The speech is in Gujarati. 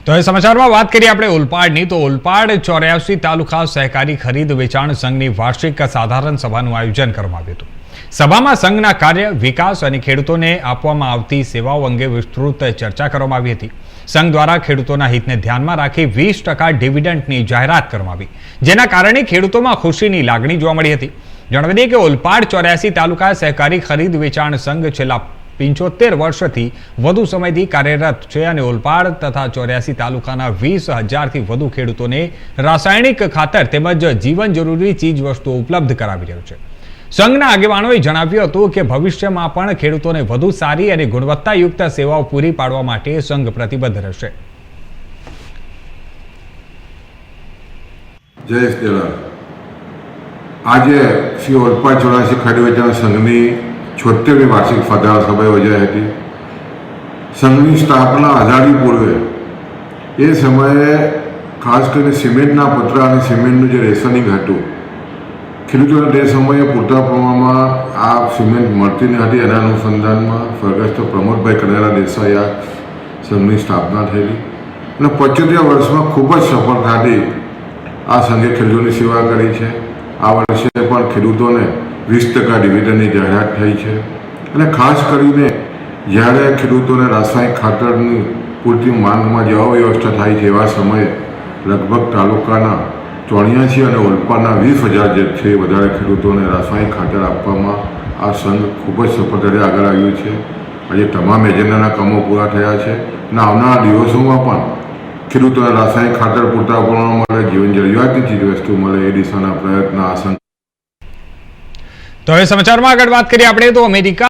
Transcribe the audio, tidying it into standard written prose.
તો એ સમાચારમાં વાત કરીએ આપણે ઓલપાડની તો ઓલપાડ 84 તાલુકા સહકારી ખરીદ વેચાણ સંઘની વાર્ષિક સાધારણ સભાનું આયોજન કરવામાં આવ્યું હતું। સભામાં સંઘના કાર્ય, વિકાસ અને ખેડૂતોને આપવામાં આવતી સેવાઓ અંગે વિસ્તૃત ચર્ચા કરવામાં આવી હતી। સંઘ દ્વારા ખેડૂતોના હિતને ધ્યાનમાં રાખી 20% ડિવિડન્ડની જાહેરાત કરવામાં આવી, જેના કારણે ખેડૂતોમાં ખુશીની લાગણી જોવા મળી હતી। જણાવી દઈએ કે ઓલપાડ 84 તાલુકા સહકારી ખરીદ વેચાણ સંઘ છેલ્લા 75 વર્ષથી વધુ સમયથી કાર્યરત છે અને ઓલપાડ તથા 84 તાલુકાના 20,000થી વધુ ખેડૂતોને રાસાયણિક ખાતર તેમજ જીવન જરૂરી ચીજ વસ્તુઓ ઉપલબ્ધ કરાવી રહ્યો છે। સંઘના આગેવાનોએ જણાવ્યું હતું કે ભવિષ્યમાં પણ ખેડૂતોને વધુ સારી અને ગુણવત્તાયુક્ત સેવાઓ પૂરી પાડવા માટે સંઘ પ્રતિબદ્ધ રહેશે। જયેશ દેલાલ આજે શ્રી ઓલપાડ 84 ખરીદ વેચાણ સંઘની 76મી વાર્ષિક સાધારણ સભા યોજાઈ હતી। સંઘની સ્થાપના આઝાદી પૂર્વે એ સમયે ખાસ કરીને સિમેન્ટના પતરા અને સિમેન્ટનું જે રેશનિંગ હતું, ખેડૂતોને તે સમયે પૂરતા પ્રમાણમાં આ સિમેન્ટ મળતી ન હતી। એના અનુસંધાનમાં સ્વર્ગસ્થ પ્રમોદભાઈ કનૈયા દેસાઈ આ સંઘની સ્થાપના થયેલી અને 75 વર્ષમાં ખૂબ જ સફળતાથી આ સંઘે ખેડૂતોની સેવા કરી છે। આ વર્ષે પણ ખેડૂતોને 20% ડિવિડન્ડની જાહેરાત થઈ છે અને ખાસ કરીને જ્યારે ખેડૂતોને રાસાયણિક ખાતરની પૂરતી માંગમાં જે અવ્યવસ્થા થાય છે એવા સમયે લગભગ તાલુકાના 84 અને ઓલપાડના 20,000 જેટલી વધારે ખેડૂતોને રાસાયણિક ખાતર આપવામાં આ સંઘ ખૂબ જ સફળતાથી આગળ આવ્યું છે। આજે તમામ એજન્ડાના કામો પૂરા થયા છે અને આવનારા દિવસોમાં પણ ખેડૂતોને રાસાયણિક ખાતર પૂરતા પ્રમાણમાં મળે, જીવન જરૂરિયાતની ચીજ વસ્તુ મળે એ દિશાના પ્રયત્ન આ સંઘ। તો હવે સમાચારમાં આગળ વાત કરીએ આપણે તો અમેરિકા